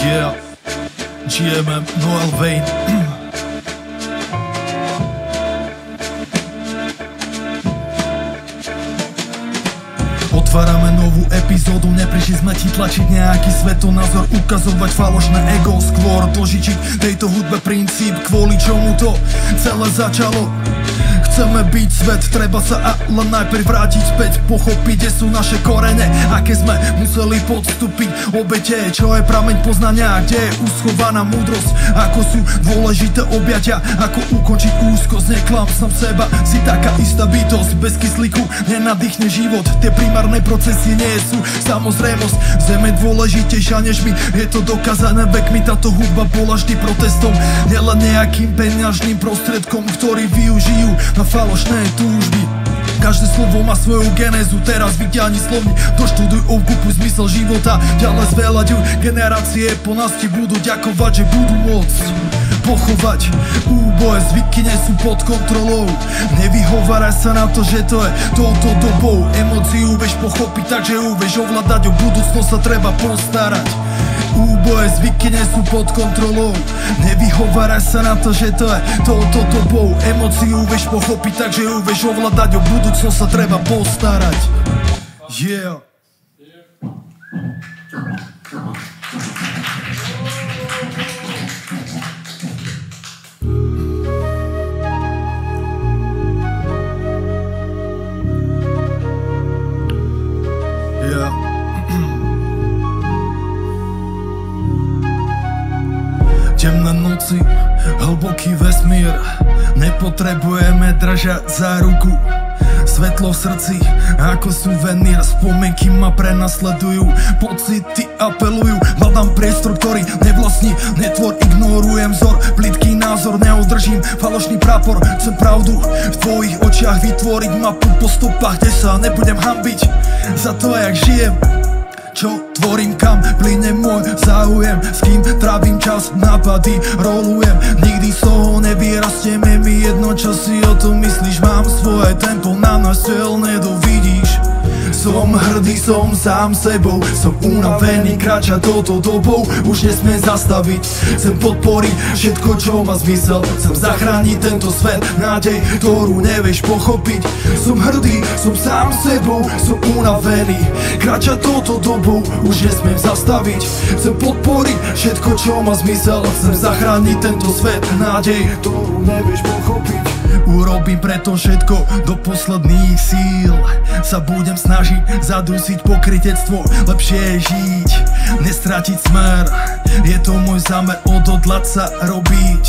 Yeah, GMM, Noel Vane. Otvárame novú epizódu, neprišli sme ti tlačiť nejaký svetonázor, ukazovať falošné ego, skôr dožičiť tejto hudbe princíp, kvôli čomu to celé začalo. Chceme byť svet, treba sa ale najprv vrátiť späť, pochopiť, kde sú naše korene, aké sme museli podstúpiť obete, čo je prameň poznania, kde je uschovaná múdrosť, ako sú dôležité objatia, ako ukončiť úzkosť, neklam sám seba, si taká istá bytosť, bez kyslíku nenadýchne život, tie primárne procesy nie sú samozrejmosť, zem je dôležitejšia než my, je to dokázané vekmi, táto hudba bola vždy protestom, nielen nejakým peňažným prostriedkom, ktorý využijú na falošné túžby. Každé slovo má svoju genézu, teraz vyťahni slovník, doštuduj, obkupuj zmysel života, ďalej zveľaďuj, generácie po nás ti budú ďakovať, že budú môcť pochovať úboje, zvyky nie sú pod kontrolou, nevyhováraj sa na to, že to je touto dobou, emóciu vieš pochopiť, takže ju vieš ovládať, o budúcnosť sa treba postarať. Úboje, zvyky nie sú pod kontrolou, nevyhováraj sa na to, že to je touto dobou, emóciu vieš pochopiť, takže ju vieš ovládať, o budúcnosť sa treba postarať. Yeah. Temné noci, hlboký vesmír, nepotrebujeme držať za ruku. Svetlo v srdci, ako suvenír, spomienky ma prenasledujú, pocity apelujú, hľadám priestor, ktorý nevlastní, netvor, ignorujem vzor, plytký názor, neudržím falošný prápor, chcem pravdu v tvojich očiach vytvoriť mapu po stopách, kde sa nebudem hanbiť za to, jak žijem. Čo tvorím, kam plyne môj záujem, s kým trávim čas, nápady rolujem, nikdy z toho nevyrastieme, mi jedno, čo si o tom myslíš, mám svoje tempo, na náš cieľ nedovidíš. Som hrdý, som sám sebou, som unavený, kráča touto dobou, už nesmiem zastaviť. Chcem podporiť všetko, čo má zmysel, chcem zachrániť tento svet, nádej, ktorú nevieš pochopiť. Som hrdý, som sám sebou, som unavený, kráča touto dobou, už nesmiem zastaviť. Chcem podporiť všetko, čo má zmysel, chcem zachrániť tento svet, nádej, ktorú nevieš pochopiť. Urobím preto všetko do posledných síl, sa budem snažiť zadusiť pokrytectvo, lepšie je žiť, nestratiť smer, je to môj zámer, odhodlať sa robiť.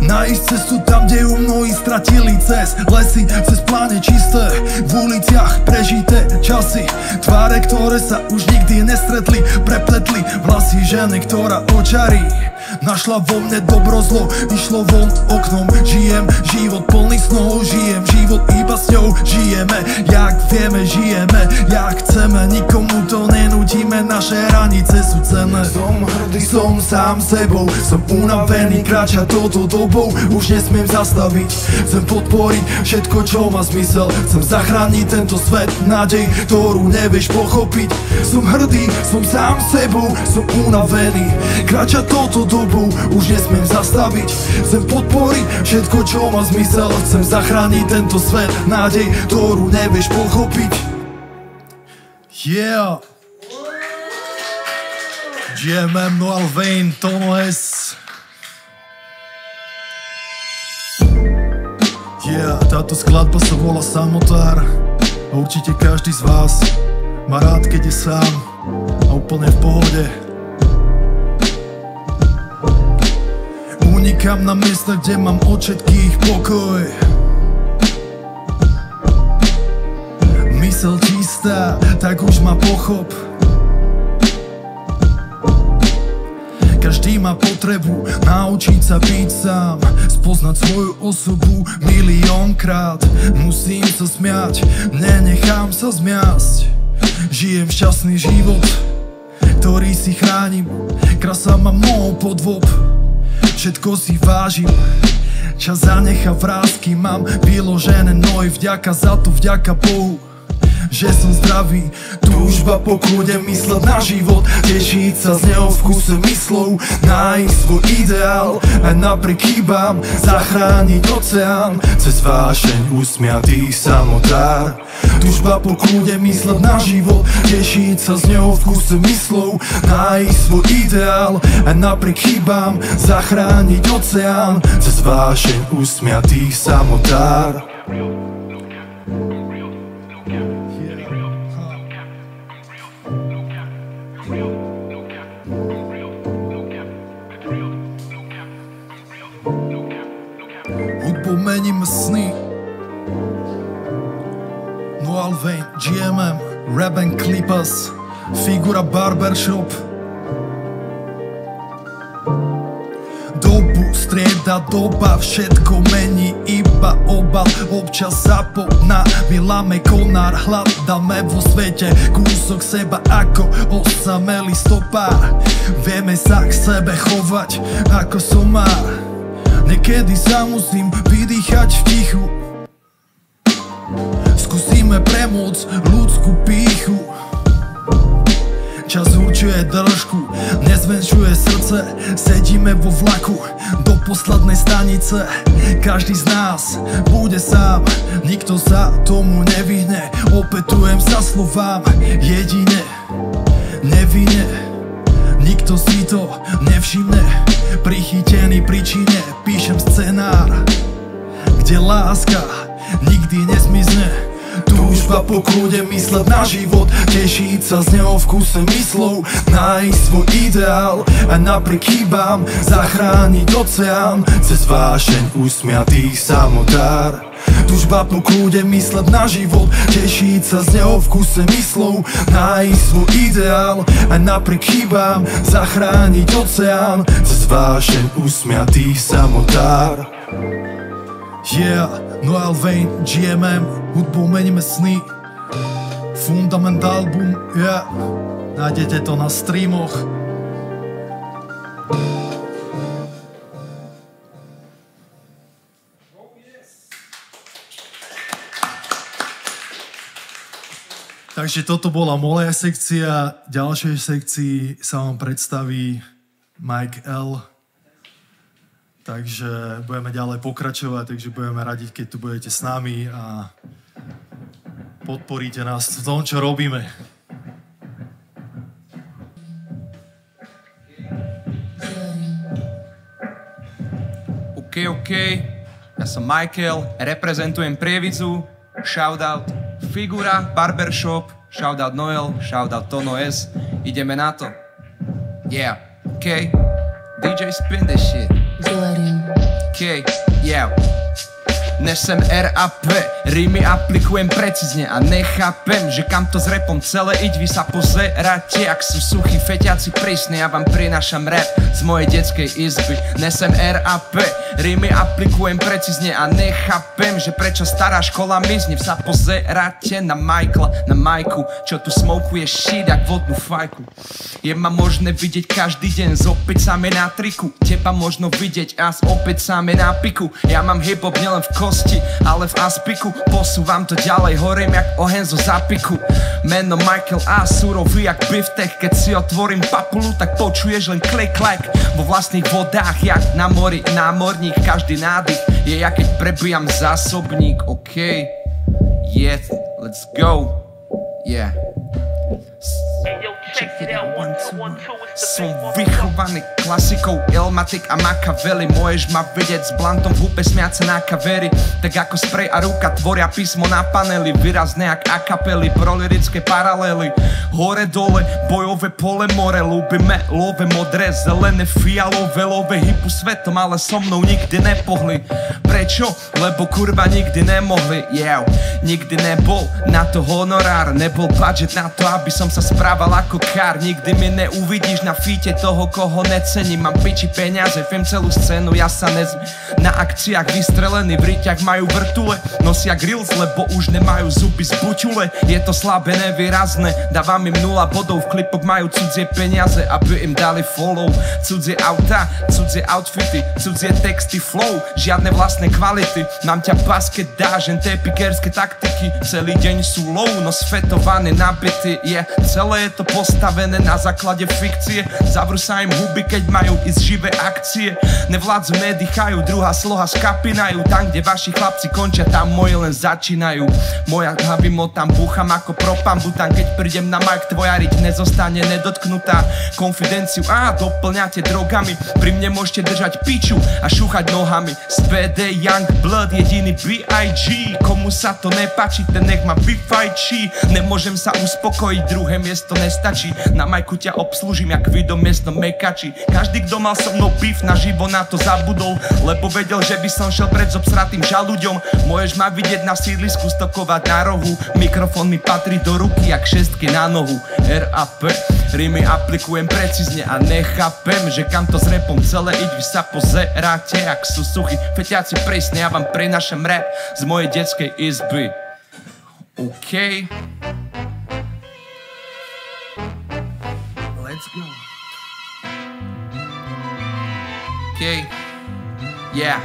Nájsť cestu tam, kde ju mnohí stratili, cez lesy, cez pláne čisté, v uliciach prežité časy, tváre, ktoré sa už nikdy nestretli, prepletli vlasy ženy, ktorá očarí. Našla vo mne dobro zlo, išlo von oknom, žijem život plný snov, žijem život iba s ňou, žijeme, jak vieme, žijeme, jak chceme, nikomu to nenútime, naše hranice sú cenné. Som hrdý, som sám sebou, som unavený, kráča touto dobou, už nesmiem zastaviť. Chcem podporiť všetko, čo má zmysel, chcem zachrániť tento svet, nádej, ktorú nevieš pochopiť. Som hrdý, som sám sebou, som unavený, kráča touto dobou, už nesmiem zastaviť. Chcem podporiť všetko, čo má zmysel, chcem zachrániť tento svet, nádej, ktorú nevieš pochopiť. Yeah. GMM, Noel Vane, Tono S. Yeah, táto skladba sa volá Samotár a určite každý z vás má rád, keď je sám a úplne v pohode. Unikám na miesta, kde mám od všetkých pokoj, mysel čistá, tak už ma pochop. Každý má potrebu naučiť sa byť sám, spoznať svoju osobu miliónkrát. Musím sa smiať, nenechám sa zmiasť. Žijem šťastný život, ktorý si chránim, krása má mnoho podôb, všetko si vážim. Čas zanecha vrásky, mám vyložené nohy, vďaka za to, vďaka Bohu. že som zdravý. Túžba po kľude, mysleť na život, tešiť sa z neho v kúse myslov, nájsť svoj ideál aj napriek chybám, zachrániť oceán cez vášeň usmiatý samotár. Túžba po kľude, mysleť na život, tešiť sa z neho v kúse myslov, nájsť svoj ideál aj napriek chybám, zachrániť oceán cez vášeň usmiatý samotár. Hudbou meníme sny. Noel Vain, GMM, Rap and Clippers, Figura Barbershop. Dobu strieda doba, všetko mení iba obal. Občas zapopná, miláme konár, hľadáme vo svete kúsok seba ako osamelý stopár. Vieme sa k sebe chovať ako somár. Niekedy sa musím vydýchať v tichu. Skúsime premôcť ľudskú pýchu. Čas určuje dĺžku, nezmenšuje srdce. Sedíme vo vlaku do poslednej stanice. Každý z nás bude sám, nikto sa tomu nevyhne. Opätujem sa slovám jedine, nevinne. Nikto si to nevšimne. Prichytený pri čine, píšem scenár, kde láska nikdy nezmizne. Túžba po kľude, mysleť na život, tešiť sa z neho v kúse myslov, nájsť svoj ideál a napriek chybám, zachrániť oceán cez vášeň usmiatý samotár. Túžba po kľude, mysleť na život, tešiť sa z neho v kúse myslov, nájsť svoj ideál a napriek chybám, zachrániť oceán cez vášeň usmiatý samotár. Yeah, Noel Vain, GMM, hudbou meníme sny. Fundament album, yeah, nájdete to na streamoch. Takže toto bola moja sekcia. V ďalšej sekcii sa vám predstaví Mike L. Takže budeme ďalej pokračovať, takže budeme radi, keď tu budete s nami a podporíte nás v tom, čo robíme. OK. Ja som Michael, reprezentujem Prievidzu, shoutout Figura, Barbershop, shoutout Noel, shoutout Tono S. Ideme na to. Yeah, OK. DJ spin this shit. OK, yeah. Nesem RAP, rímy aplikujem precízne a nechápem, že kam to s rapom celé ide, vy sa pozeráte, ak sú suchí feťaci prísni, ja vám prinášam rap z mojej detskej izby. Nesem RAP, rímy aplikujem precízne a nechápem, že prečo stará škola mizne, sa pozeráte na Michaela, na Majku, čo tu smokuje shit jak vodnú fajku. Je ma možné vidieť každý deň s opicami na triku, teba možno vidieť a s opicami na piku. Ja mám hip-hop nielen v kosti, ale v aspiku, posúvam to ďalej, horím jak oheň zo zápiku. Meno Michael A, surový jak biftech, keď si otvorím papulu, tak počuješ len klik-klak vo vlastných vodách, jak na mori námorník. Každý nádych je jak keď prebijam zásobník. OK, yeah, let's go, yeah. Som vychovaný klasikou Ilmatic a Machiavelli. Môžeš ma vidieť s blantom v húpe smiať sa na kavery. Tak ako sprej a ruka tvoria písmo na paneli, výrazné jak akapely, prolirické paralely. Hore dole, bojové pole more, ľúbime love, modré, zelené, fialové, love, hybu svetom, ale so mnou nikdy nepohli. Prečo? Lebo kurva nikdy nemohli, yeah. Nikdy nebol na to honorár, nebol budget na to, aby som sa správal ako rockstar. Nikdy mi neuvidíš na fíte toho, koho necením. Mám piči peniaze, viem celú scénu, ja sa na akciách vystrelený, v riťach majú vrtule, nosia grills, lebo už nemajú zuby z buťule. Je to slabé, nevýrazné, dávam im 0 bodov, v klipoch majú cudzie peniaze, aby im dali follow. Cudzie auta, cudzie outfity, cudzie texty, flow, žiadne vlastné kvality. Mám ťa basket, dážen, tie pikerské taktiky, celý deň sú low, no svetované nabity. Celé je to postavené na základe fikcie, zavrú sa im huby, keď majú ísť živé akcie. Nevládzu, nedýchajú, druhá sloha skapinajú. Tam, kde vaši chlapci končia, tam moji len začínajú. Moja havimo tam búcham ako propambutan. Keď prídem na mic, tvoja riť nezostane nedotknutá. Konfidenciu doplňate drogami, pri mne môžete držať piču a šúchať nohami. SPD Young Blood, jediný B.I.G. Komu sa to nepáči, ten nech ma vyfajčí. Nemôžem sa uspokojiť, druhé miesto nestačí. Na majku ťa obslúžim, jak video miesto mekači. Každý, kto mal so mnou beef, naživo na to zabudol, lebo vedel, že by som šel pred zobsratým žaluďom. Môžeš ma vidieť na sídlisku, stokovať na rohu. Mikrofón mi patrí do ruky, jak šestky na nohu. RAP, rímy aplikujem precízne a nechápem, že kam to s rapom celé ide. Vy sa pozeráte, ak sú suchy feťáci prísne, ja vám prinašam rap z mojej detskej izby. OK. Let's go. OK. Yeah.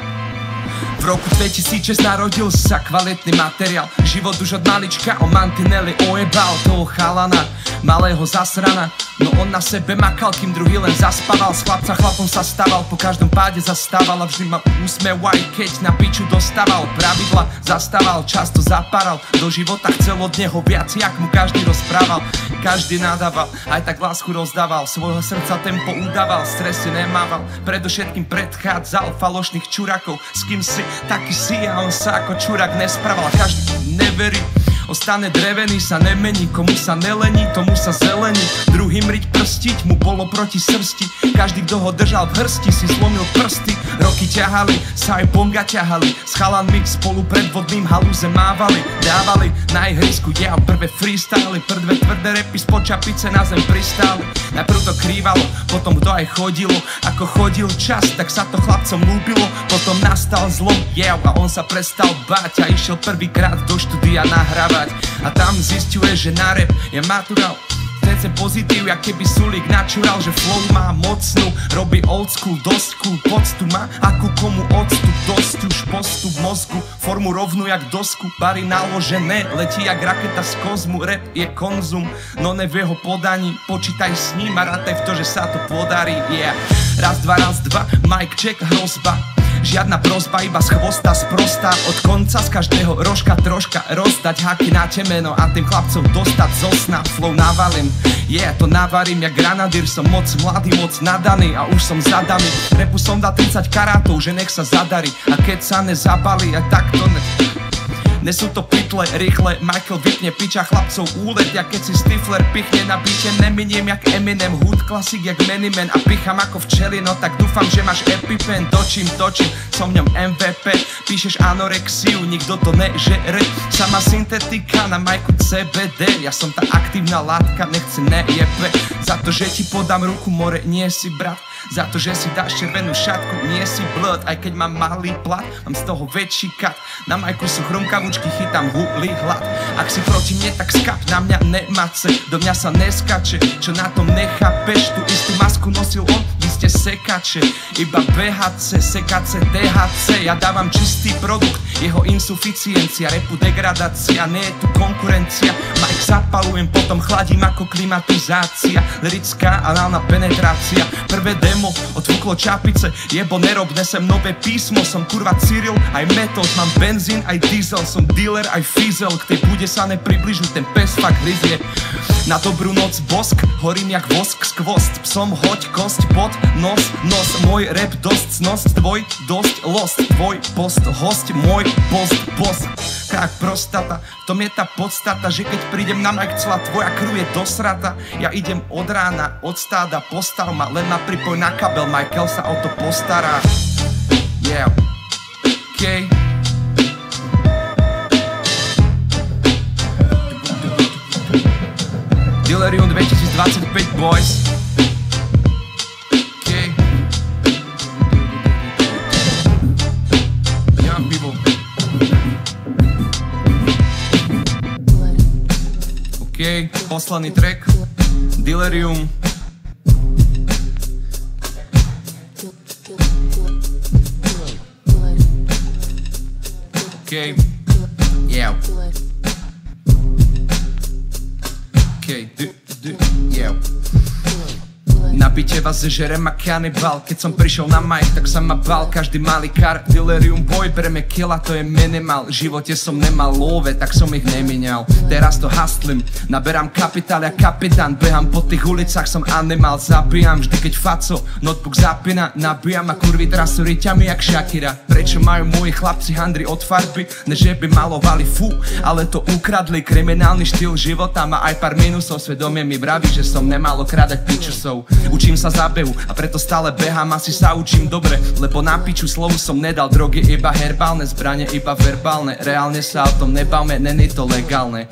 V roku 2006 narodil sa kvalitný materiál. Život už od malička o mantinely ojebal toho chalana, malého zasrana. No on na sebe makal, kým druhý len zaspával. S chlapca chlapom sa stával, po každom páde zastával a vždy mal úsmev, aj keď na piču dostával. Pravidla zastával, často zapáral, do života chcel od neho viac, jak mu každý rozprával. Každý nadával, aj tak lásku rozdával, svojho srdca tempo udával, stresy nemával, predovšetkým predchádzal falošných čurakov. S kým si, taký si, a on sa ako čurak nesprával. Každý neverí, ostane drevený, sa nemení, komu sa nelení, tomu sa zelení. Druhým riť prstiť mu bolo proti srsti, každý, kto ho držal v hrsti, si zlomil prsty. Roky ťahali, sa aj bonga ťahali, s chalanmi spolu pred vodným halúze mávali, dávali na ihrisku prvé freestyly, prvé tvrdé repy spod čapice na zem pristáli. Najprv to krývalo, potom to aj chodilo, ako chodil čas, tak sa to chlapcom ľúbilo. Potom nastal zlom, a on sa prestal báť a išiel prvýkrát do štúdia nahrávať. A tam zisťuje, že na rap je maturál, CC pozitív, jak keby Sulík načural, že flow má mocnú, robí old school, dosť cool, poctu má, ako komu odstup, dosť už postup mozgu, formu rovnú jak dosku, bary naložené, letí jak raketa z kozmu. Rap je konzum, no ne v jeho podaní, počítaj s ním a rátaj v to, že sa to podarí. Raz, dva, mic check, hrozba. Žiadna prosba, iba z chvosta sprostá, od konca z každého rožka troška rozdať haky na temeno a tým chlapcom dostať zo sna. Flow navalím, to navarím jak granadír, som moc mladý, moc nadaný a už som zadaný. Repu som dal 30 karátov, že nech sa zadarí, a keď sa nezabalí, a tak to nesú to pytle, rýchle, Michael vypne piča chlapcov úlet, jak keď si Stifler pichne na biče, neminiem jak Eminem, hood klasik jak Manyman a picham ako včely, no tak dúfam, že máš EpiPen, točím, som v ňom MVP, píšeš anorexiu, nikto to nežere, sama syntetika na majku CBD, ja som tá aktívna látka, nechci nejebe, za to, že ti podám ruku, more, nie si brat. Za to, že si dáš červenú šatku, nie si blood, aj keď mám malý plat, mám z toho väčší kat. Na majku sú chrumkavúčky, chytám huli hlad. Ak si proti mne, tak skap na mňa nemace, do mňa sa neskače, čo na tom nechápeš, tú istú masku nosil on, vy ste sekače, iba BHC, sekace, THC, ja dávam čistý produkt, jeho insuficiencia, repu degradácia, nie je tu konkurencia, mic zapalujem, potom chladím ako klimatizácia, lirická análna penetrácia, prvé demo, odfúklo čapice, jebo nerob, nesem nové písmo, som kurva Cyril, aj metód, mám benzín, aj diesel, som dealer, aj fizel, k tej bude sa nepribližu, ten pes fakt hryzie. Na dobrú noc bosk, horím jak vosk skvost, psom hoď kosť pod nos, môj rap dosť cnosť, tvoj dosť lost, tvoj post host, môj post boss, krak prostata, v tom je tá podstata, že keď prídem na mic, celá tvoja krv je dosrata, ja idem od rána, od stáda, postav ma, len ma pripoj na kabel, Michael sa o to postará. OK. Delirium 2012 25 boys. Okay. Young people. Okay, posledný track. Delirium. Okay. Yeah. Okay. Yeah. Nabite vás žerem a kanibal. Keď som prišiel na mic, tak sa ma bál každý malý kar. Delirium boy, bereme kila, to je minimál. V živote som nemal love, tak som ich nemíňal. Teraz to hustlim, naberám kapitál, ja kapitán. Behám po tých ulicách, som animál. Zabíjam vždy, keď faco notebook zapína. Nabíjam a kurvy trasu riťami jak Shakira. Prečo majú moji chlapci handry od farby? Ne že by malovali fú, ale to ukradli. Kriminálny štýl života má aj pár minusov. Svedomie mi vraví, že som nemalo krádať pičusov. Učím sa zábehu a preto stále behám, asi sa učím dobre, lebo na piču slovu som nedal. Drogy iba herbálne, zbranie iba verbálne. Reálne sa o tom nebavme, není to legálne.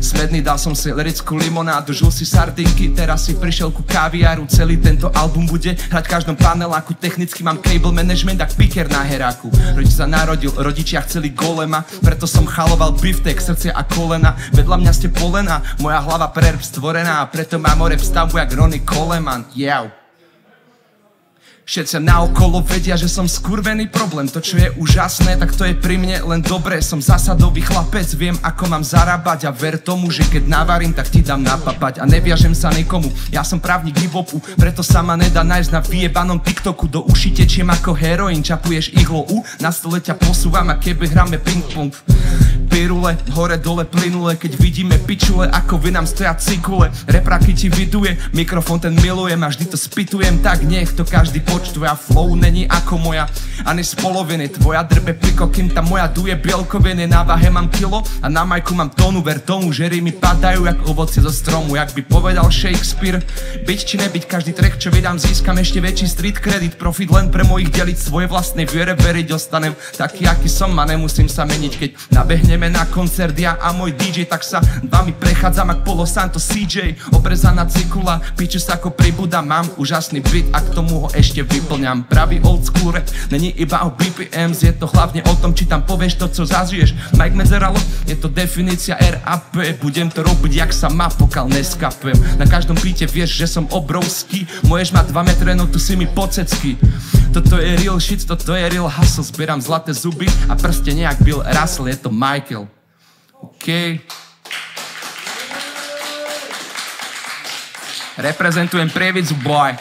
Smedný, dal som si lirickú limonádu, žul si sardinky, teraz si prišiel ku kaviáru. Celý tento album bude hrať v každom paneláku. Technicky mám cable management, ak piker na heráku. Rodič sa narodil, rodičia chceli golema, preto som chaloval biftek, srdce a kolena. Vedľa mňa ste polena, moja hlava pre rap stvorená, preto mám rap stavu jak Ronnie Coleman. Yeah. Všetci naokolo vedia, že som skurvený problém. To, čo je úžasné, tak to je pri mne len dobré. Som zásadový chlapec, viem, ako mám zarábať. A ver tomu, že keď navarím, tak ti dám napapať. A neviažem sa nikomu, ja som právnik hip-hopu, preto sa ma nedá nájsť na vyjebanom TikToku. Do uši tečiem ako heroín, čapuješ ihlo na stole ťa posúvam, a keby hráme ping-pong. Pirule, hore dole plynule, keď vidíme pičule, ako vy nám stoja cikule. Repraky ti viduje, mikrofón ten milujem a vždy to spitujem, tak nech to každý počtuje. A flow není ako moja, ani z poloviny. Tvoja drbe pliko, kým tá moja duje bielkoviny. Na váhe mám kilo a na majku mám tónu, ver tomu, že rymy padajú jak ovocie zo stromu. Jak by povedal Shakespeare, byť či nebyť, každý track, čo vydám, získam ešte väčší street credit. Profit len pre mojich deliť, svoje vlastnej viere veriť. Ostanem taký, aký som a nemusím sa meniť. Keď nabehneme na koncert, ja a môj DJ, tak sa vami prechádzam ak Polo Santos CJ. Obrezaná cikula, piču sa ako pribúda. Mám úžasný beat a k tomu ho ešte vyplňam. Pravý old school rap není iba o BPMs, je to hlavne o tom, či tam povieš to, co zažiješ. Mike Medzeralo, je to definícia RAP. Budem to robiť, jak sa má, pokiaľ neskapujem. Na každom beate vieš, že som obrovský. Môžeš mať 2 metre, no tu si mi pocecky. Toto je real shit, toto je real hustle. Zbieram zlaté zuby a prste nejak Bill Russell, je to Michael. OK. Reprezentujem Prievidzu, boy.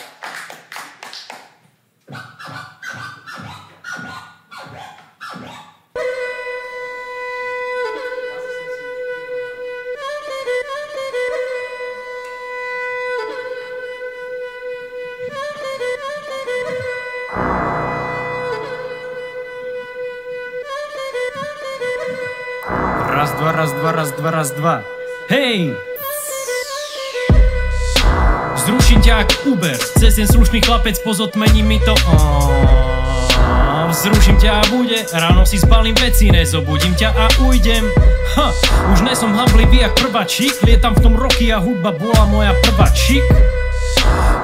Raz, dva. Hej! Zruším ťa jak Uber, cez ten slušný chlapec, pozotmení mi to. Zruším ťa a bude, ráno si spalím veci, nezobudím ťa a ujdem. Už nesom hamblivý jak prváčik, lietam v tom roky a hudba bola moja prvá čik.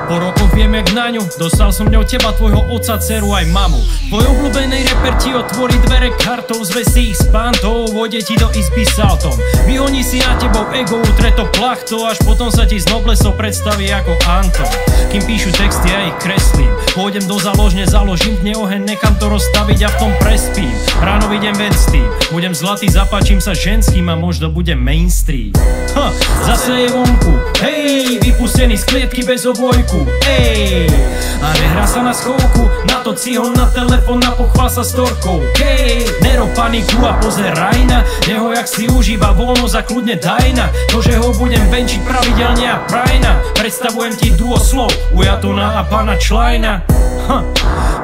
Po rokoch viem jak na ňu, dostal som ňou teba, tvojho otca, dceru aj mamu. Tvoj obľúbený reper ti otvorí dvere kartou, zvesí ich s pantou, vode ti do izby saltom. Vyhoní si na tebou ego, utre to plachto, až potom sa ti z noblesov predstaví ako Anton. Kým píšu texty, ja ich kreslím, pôjdem do záložne, založím dne oheň, nechám to rozstaviť a v tom prespím. Ráno idem ven s tým, budem zlatý, zapáčim sa ženským a možno budem mainstream. Zase je vonku, hej, vypustený z klietky bez obojku. Ej, a nehrá sa na schovku, natoč si ho na telefón a pochvál sa storkou. Hej, nero paniku a pozeraj na neho, jak si užíva voľnosť a kľudne daj na to, že ho budem venčiť pravidelne a prajna. Predstavujem ti duo slov, Ujatona a pána Člajna.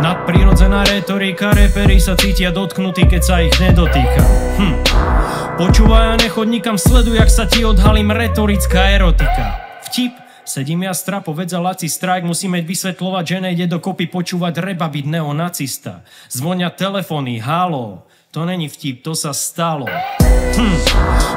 Nadprirodzená retorika, reperi sa cítia dotknutí, keď sa ich nedotýka. Počúvaj a nechoď nikam, sleduj, jak sa ti odhalím, retorická erotika. Vtip, sedím ja strapovec a laci strajk, musíme vysvetľovať, že nejde dokopy počúvať rap a byť neonacista. Zvonia telefóny, halo, to není vtip, to sa stalo.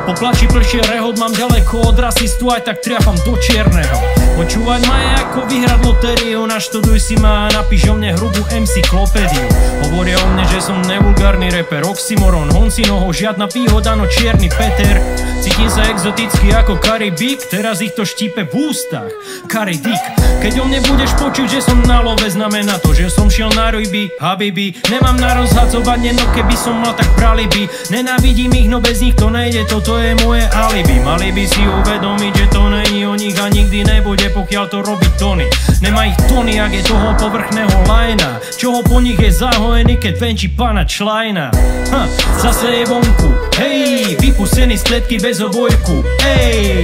Po plači plšie rehod, mám ďaleko od rasistu, aj tak triafam do čierneho. Počúvať ma je ako vyhrať lotériu, naštuduj si ma a napíš o mne hrubú encyklopédiu. Hovoria o mne, že som nevulgárny reper, oxymoron, honci noho, žiadna výhoda, no čierny Peter. Cítim sa exoticky ako Karibík, teraz ich to štípe v ústach, Karidik. Keď o mne budeš počuť, že som na love, znamená to, že som šiel na ryby, habibi. Nemám na rozhadzovanie, no keby som mal, tak brali by. Nenávidím ich, no bez nich to nejde, toto je moje alibi. Mali by si uvedomiť, že to není o nich a nikdy nebude, pokiaľ to robí Tony. Nemá ich Tony, ak je toho povrchného lajna. Čoho po nich je zahojený, keď venčí pána Člajna. Zase je vonku, hej, vypustený z kletky bez obojku, ej.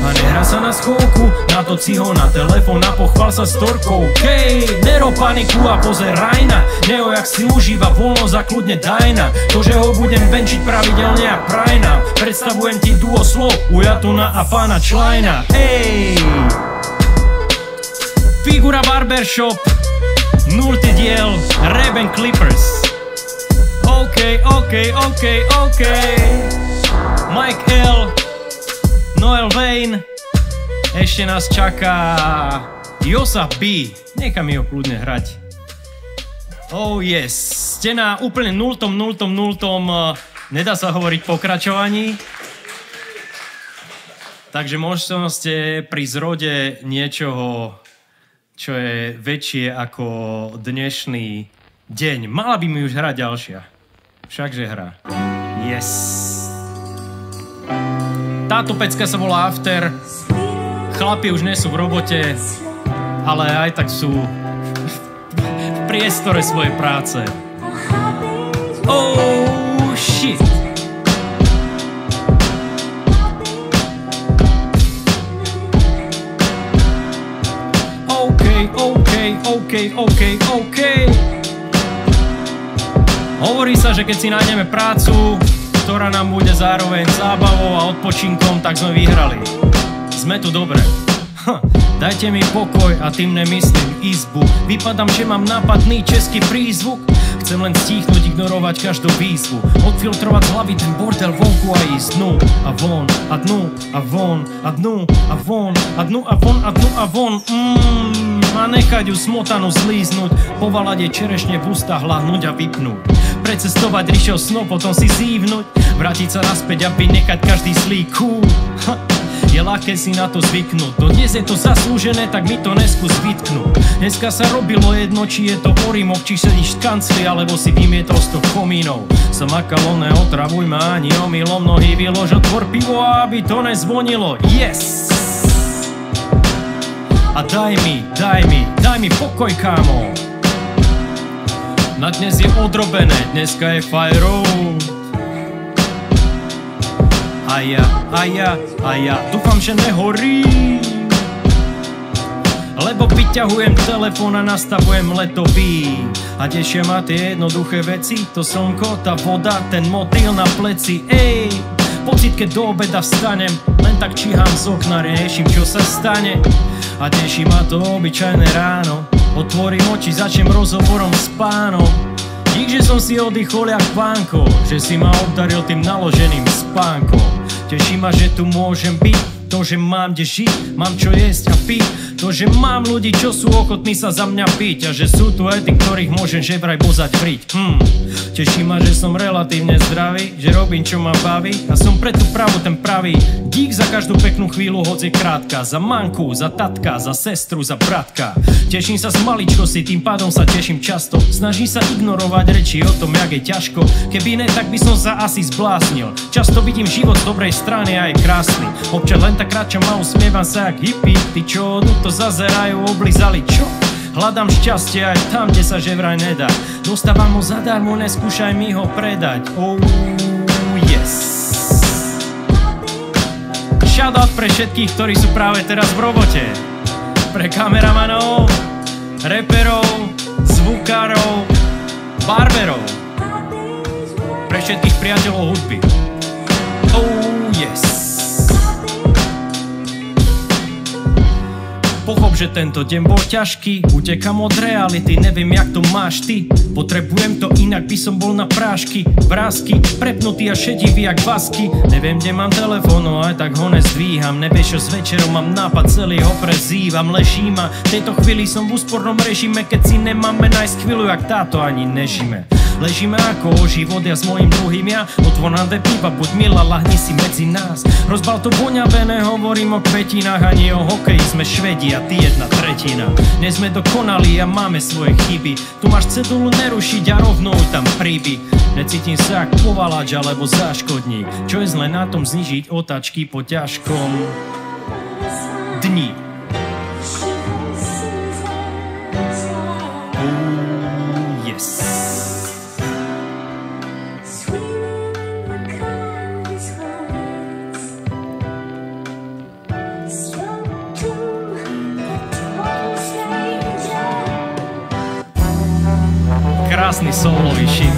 A nehrá sa na schovku, natoč si ho na telefón a pochvál sa storkou. Hej, nero paniku a pozeraj na Neo, jak si užíva voľnosť a kľudne dajna. To, že ho budem venčiť pravidelne a prajna. Predstavujem ti duo slov, Ujatuna a pána Člajna. Ej, Figura Barbershop, 0. diel, Rap and Clippers. OK, Mike L, Noel Wayne, ešte nás čaká Joseph B, nechám ho kľudne hrať. Oh yes, ste na úplne nultom, nedá sa hovoriť pokračovaní. Takže možno ste pri zrode niečoho, čo je väčšie ako dnešný deň. Mala by mi už hrať ďalšia. Všakže hrá. Yes. Táto pecka sa volá After. Chlapi už nie sú v robote, ale aj tak sú v priestore svojej práce. Oh shit. OK. Hovorí sa, že keď si nájdeme prácu, ktorá nám bude zároveň zábavou a odpočinkom, tak sme vyhrali. Sme tu dobre. Dajte mi pokoj a tým nemyslím izbu. Vypadám, že mám nápadný český prízvuk. Chcem len stíchnuť, ignorovať každú výzvu. Odfiltrovať z hlavy ten bordel vonku a ísť dnu a von a dnu a von a dnu a von a dnu a von a dnu a von. A nechať ju smotanú zlíznuť, povalať jej čerešne v ústach, hľahnúť a vypnúť. Precestovať rýšou snou, potom si zívnuť, vrátiť sa naspäť a vynechať každý zlý kúl. Je ľahké si na to zvyknúť, no dnes je to zaslúžené, tak mi to neskús vytknúť. Dneska sa robilo jedno, či je to o rímoch, či sedíš v kancli, alebo si vymietol z toho komínov. Som makalo, neotravuj ma ani omylom, nohy vylož, otvor pivo, aby to nezvonilo. Yes! A daj mi pokoj, kámo. Na dnes je odrobené, dneska je fire road. A ja dúfam, že nehorí, lebo vyťahujem telefón a nastavujem letový. A tešia ma tie jednoduché veci, to slnko, tá voda, ten motýl na pleci. Ej, pocit, keď do obeda vstanem, len tak číham z okna, riešim, čo sa stane. A teší ma to obyčajné ráno, otvorím oči, začnem rozhovorom s pánom. Dík, že som si oddychol jak pánko, že si ma obdaril tým naloženým spánkom. Teší ma, že tu môžem byť, to, že mám kde žiť, mám čo jesť a piť, to, že mám ľudí, čo sú ochotní sa za mňa piť, a že sú tu aj tí, ktorých môžem že vraj bozať vriť. Teší ma, že som relatívne zdravý, že robím, čo ma baví a som pre tú pravú ten pravý. Dík za každú peknú chvíľu, hoď je krátka, za manku, za tatka, za sestru, za bratka. Teším sa z maličkosti, tým pádom sa teším často. Snažím sa ignorovať reči o tom, jak je ťažko. Keby ne, tak by som sa asi zbláznil. Často vidím život z dobrej strany a je krásny. Občas len tak kráčam a usmievam sa jak hippie. Tí, čo to zazerajú, oblizali čo? Hľadám šťastie aj tam, kde sa že vraj nedá. Dostávam ho zadarmo, neskúšaj mi ho predať. Oh yes. Shoutout pre všetkých, ktorí sú práve teraz v robote. Pre kameramanov, reperov, zvukárov, barberov. Pre všetkých priateľov hudby. Oh yes. Pochop, že tento deň bol ťažký. Utekam od reality, neviem jak to máš ty. Potrebujem to, inak by som bol na prášky. Vrásky, prepnutý a šedivý jak vasky. Neviem, kde mám telefón, no aj tak ho nezdvíham. Nevieš, čo s večerom mám nápad, celý ho prezývam. Leží ma, v tejto chvíli som v úspornom režime. Keď si nemáme nájsť chvíľu, jak táto ani nežíme. Ležíme ako o život, ja s mojím druhým ja. Otvor nám dve piva, buď milá, lahni si medzi nás. Rozbal to voňavé, nehovorím o kvetinách, ani o hokeji, sme Švedi a ty 1/3. Dnes sme dokonali a máme svoje chyby. Tu máš cedulu nerušiť a rovnou tam príby. Necítim sa jak povalač alebo záškodník. Čo je zle na tom znižiť otáčky po ťažkom dni. Yes. Krásny solový shit.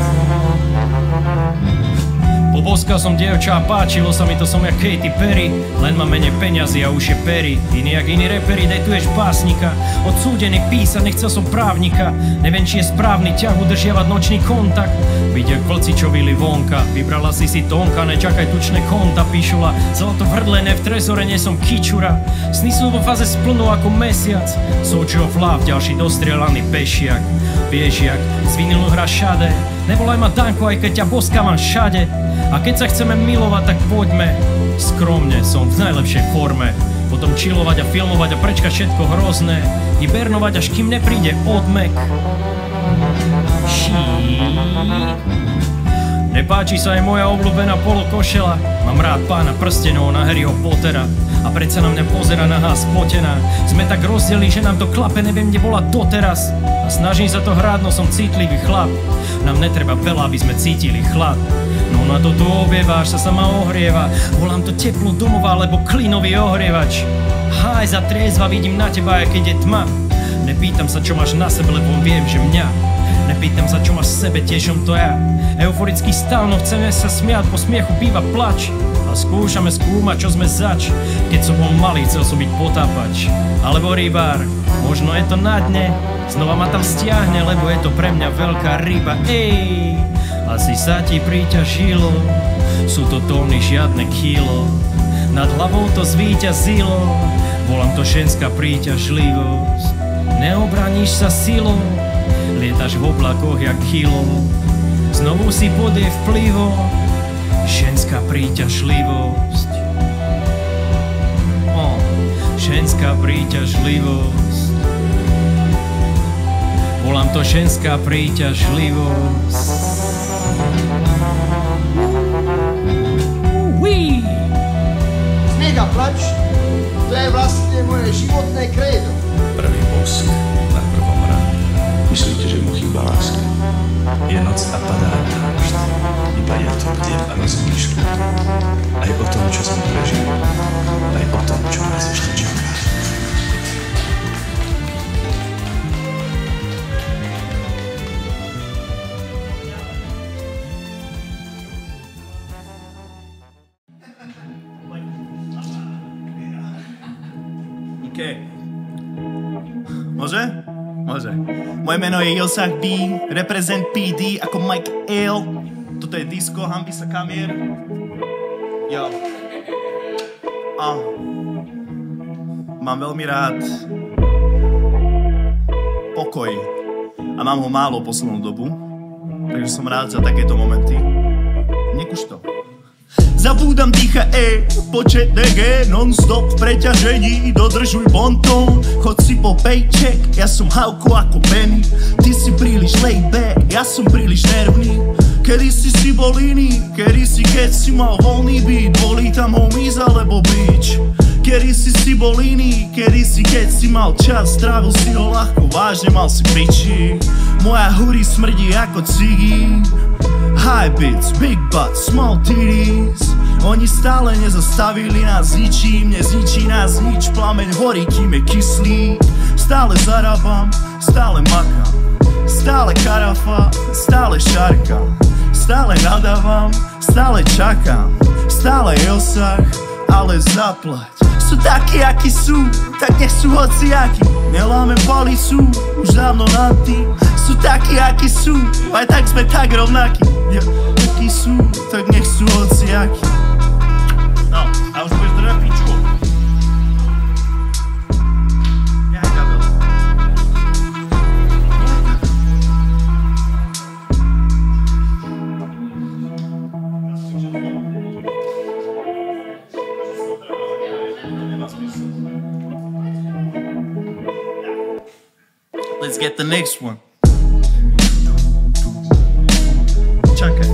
Poboskal som dievča a páčilo sa mi to, som jak Katy Perry. Len má menej peňazí a už je Perry. Iný jak iní reperi, dejtuješ básnika. Odsúdený písať, nechcel som právnika. Neviem, či je správny ťah udržiavať nočný kontakt. Byť jak vlci, čo vyli vonka. Vybrala si Tonka, nečakaj tučné konta. Píšula, zlato v hrdle, ne v trezore, nie som kičura. Sny sú vo fáze splnú ako mesiac. Soči of love, ďalší dostrielaný pešiak. Vieš jak, z vinilu hra šade. Nevolaj ma Danko, aj keď ťa boskávam všade. A keď sa chceme milovať, tak poďme. Skromne, som v najlepšej forme. Potom chillovať a filmovať a prečkať všetko hrozné. Hibernovať, až kým nepríde odmek. Nepáči sa aj moja obľúbená polokošela. Mám rád Pána prstenov na Harryho Pottera. A predsa na mňa pozera nahá spotená. Sme tak rozdielni, že nám to klape, neviem kde bola doteraz. A snažím sa to hrať, no som citlivý chlap. Nám netreba veľa, aby sme cítili chlad. No na to tu obieváš, sa sama ohrieva. Volám to teplo domova, alebo klínový ohrievač. Háj za triezva, vidím na teba, aj keď je tma. Nepýtam sa, čo máš na sebe, lebo viem, že mňa. Nepýtam sa, čo máš v sebe, tiež som to ja. Euforický stav, no chceme sa smiať, po smiechu býva plač. A skúšame skúmať, čo sme zač. Keď som bol malý, chcel som byť potápač. Alebo rybár, možno je to na dne. Znova ma tam stiahne, lebo je to pre mňa veľká ryba. Ej, asi sa ti priťažilo. Sú to tóny, žiadne kilo. Nad hlavou to zvíťazilo. Volám to ženská príťažlivosť. Neobraníš sa silou. Lietaš v oblakoch jak kilo. Znovu si pod jej vplyvom. Ženská príťažlivosť. Ženská príťažlivosť. Volám to ženská príťažlivosť. Smiech a plač, to je vlastne moje životné krédo. Prvý bosk na prvom ráne. Myslíte, že mu chýba láska? Je noc a padá dážď. Iba ja tu bdiem a rozmýšľam. Aj o tom, čo sme prežili. Aj o tom, čo nás ešte čaká. Môže? Môže. Moje meno je Josach B, reprezent PD ako Mike L. Toto je disco, hanbí sa kamier. Jo. Mám veľmi rád pokoj a mám ho málo poslednú dobu, takže som rád za takéto momenty. Nekuž to. Zabúdam dýcha počet DG, non-stop v preťažení, dodržuj bonton, chod si po paycheck, ja som Hauko ako Benny, ty si príliš laid back, ja som príliš nervný. Kedy si bol iný, kedy si keď si mal voľný beat, boli tam homies alebo bitch. Kedy si bol iný, kedy si keď si mal čas, strávil si ho ľahko, vážne mal si piči. Moja huri smrdí ako cigy. High bits, big butts, small titties. Oni stále nezastavili nás ničím, nezničí nás nič, plameň horí, kým je kyslý. Stále zarábam, stále makám, stále karafa, stále šarka. Stále nadávam, stále čakám, stále Josach, ale zaplať. sú takí, akí sú, tak nech sú hociakí. Neláme palicu, už dávno nad tým. Sú takí, akí sú, aj tak sme tak rovnakí. Akí sú, tak nech sú hociakí. No, a už budeš držať pičku. Let's get the next one. Čakaj.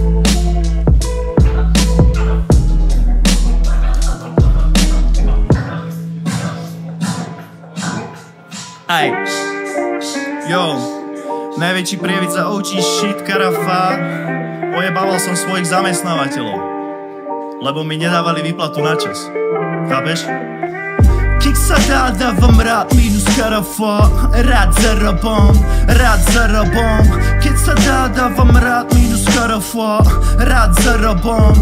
Aj. Yo. Najväčší prievidca OG shit karafa. Ojebával som svojich zamestnávateľov, lebo mi nedávali výplatu na čas. Chápeš? Keď sa dá, dávam rád minus karafa. Rád zarobom. Keď sa dá, dávam rád minus karafa. Rád zarobom.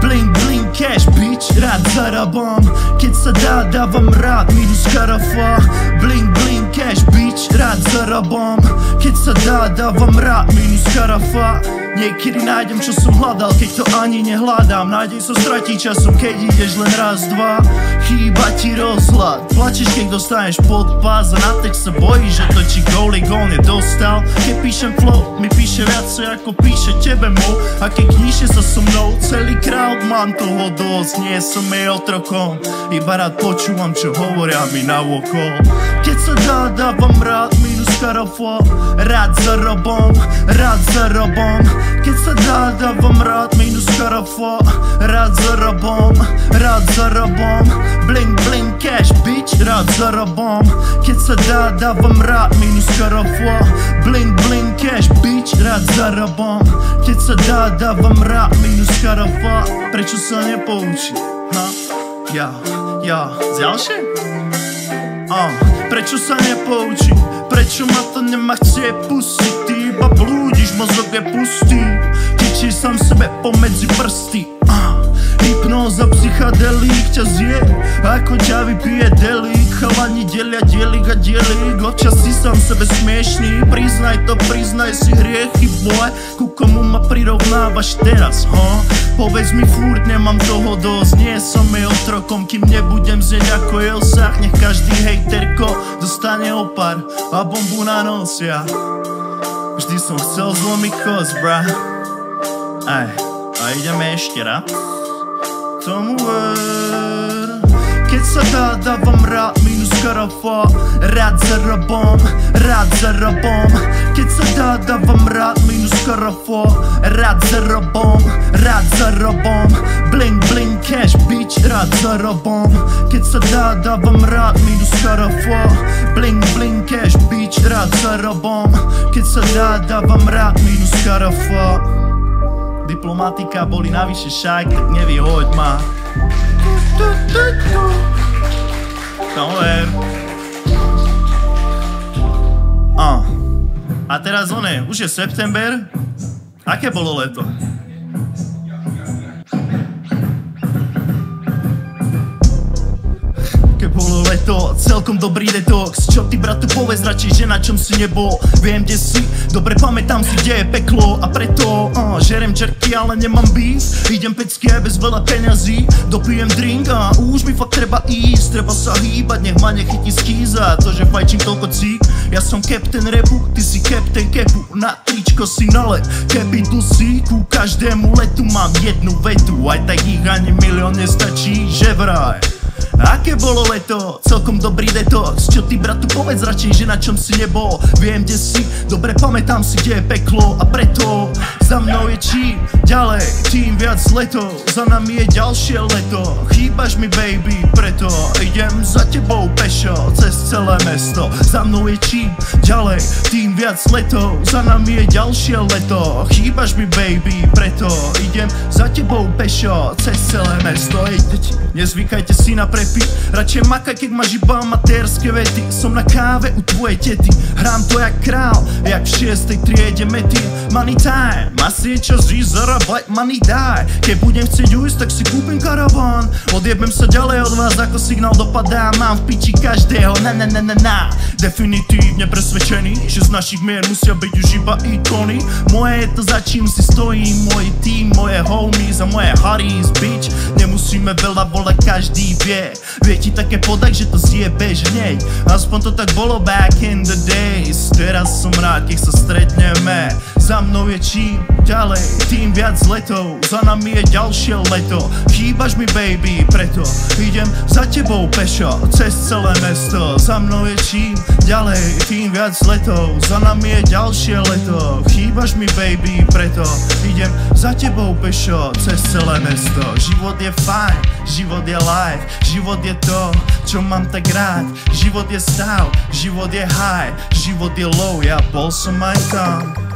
Bling bling cash bitch. Rád zarobom. Keď sa dá, dávam rád minus karafa. Bling bling cash bitch. Rád zarobom. Keď sa dá, dávam rád minus karafa. Niekedy nájdem, čo som hľadal, keď to ani nehľadám. Nádej sa stratí časom, keď ideš len raz, dva. Chýba ti rozhľad, plačeš, keď dostaneš pod pás. A na text sa bojíš, že to ti goalie gól nedostal. Keď píšem flow, mi píše viacej ako píše tebe mo. A keď kníše sa so mnou, celý crowd, mám toho dosť. Nie som jej otrokom, iba rád počúvam, čo hovoria mi na okolo. Keď sa dá, dávam rád minus karafa. Rád zarobom. Keď sa dá, dávam rád minus karafa. Rád zarobom. Bling bling cash bitch. Rád zarobom. Keď sa dá, dávam rád minus karafa. Bling bling cash bitch. Rád zarobom. Keď sa dá, dávam rád minus karafa. Prečo sa nepoučí? Ja, ďalšie? Prečo sa nepoučí? Prečo ma to nemá chcieť pustiť? Ty iba blúdiš, mozog je pustý. Tečíš sám sebe pomedzi prsty. Hypnóza, psychadelík ťa zje, ako ťa vypije delík. Chalani delia dielik a dielik. Občas si sám sebe smiešný. Priznaj to, priznaj si hriechy, boy. Ku komu ma prirovnávaš teraz, Povedz mi furt, nemám toho dosť. Nie som jej otrokom, kým nebudem znieť ako Elsach. Nech každý hejterko dostane opar a bombu na nos, ja. Vždy som chcel zlomiť kost, bra. A ideme ešte raz. Tomu ver. Keď sa dá, dávam rád minus karafa. Rád zarobom. Keď sa dá, dávam rád minus karafa. Rád zarobom. Bling bling cash bitch. Rád zarobom. Keď sa dá, dávam rád minus karafa. Bling bling cash bitch. Rád zarobom. Keď sa dá, dávam rád minus karafa. Diplomatika boli navyše šajk, tak nevyhoď ma. Dover. A teraz už je september. Aké bolo leto? Bolo leto, celkom dobrý detox. Čo ty bratu povedz radšej, že na čom si nebol. Viem kde si, dobre pamätám si kde je peklo. A preto žerem čerky, ale nemám beef. Idem pecky aj bez veľa peňazí. Dopijem drink a už mi fakt treba ísť. Treba sa hýbať, nech ma nechytí skýza. To, že fajčím toľko cík. Ja som captain repu, ty si captain kepu. Na tričko si nale, keby tu si. Ku každému letu mám jednu vetu. Aj tak ich ani milión nestačí, že vraj. Aké bolo leto? Celkom dobrý detox. Čo ty bratu povedz radšej, že na čom si nebol. Viem kde si, dobre pamätám si kde je peklo. A preto za mnou je čím ďalej, tým viac leto. Za nami je ďalšie leto. Chýbaš mi baby, preto idem za tebou pešo cez celé mesto. Za mnou je čím ďalej, tým viac leto. Za nami je ďalšie leto. Chýbaš mi baby, preto idem za tebou pešo cez celé mesto. Nezvykajte si na repy. Radšej makaj, keď máš iba amatérske vety. Som na káve u tvojej tety, hrám to jak král, jak v 6. triede mety. Money time, asi je čas ísť zarábať, money die. Keď budem chcieť ujsť, tak si kúpim karaván. Odjebem sa ďalej od vás, ako signál dopadá. Mám v piči každého, na. Definitívne presvedčený, že z našich mier musia byť už iba ikony. Moje je to, za čím si stojím, môj tým, moje homies a moje hories, bitch. Nemusíme veľa, vole, každý vie. Vie ti také podať, že to zjebeš hneď. Aspoň to tak bolo back in the days. Teraz som rád, keď sa stretneme. Za mnou je čím ďalej, tým viac letov. Za nami je ďalšie leto. Chýbaš mi, baby, preto idem za tebou pešo cez celé mesto. Za mnou je čím ďalej, tým viac letov. Za nami je ďalšie leto. Chýbaš mi, baby, preto idem za tebou pešo cez celé mesto. Život je fajn, život je life, život je to, čo mám tak rád. Život je stav, život je high, život je low, ja bol som aj tam.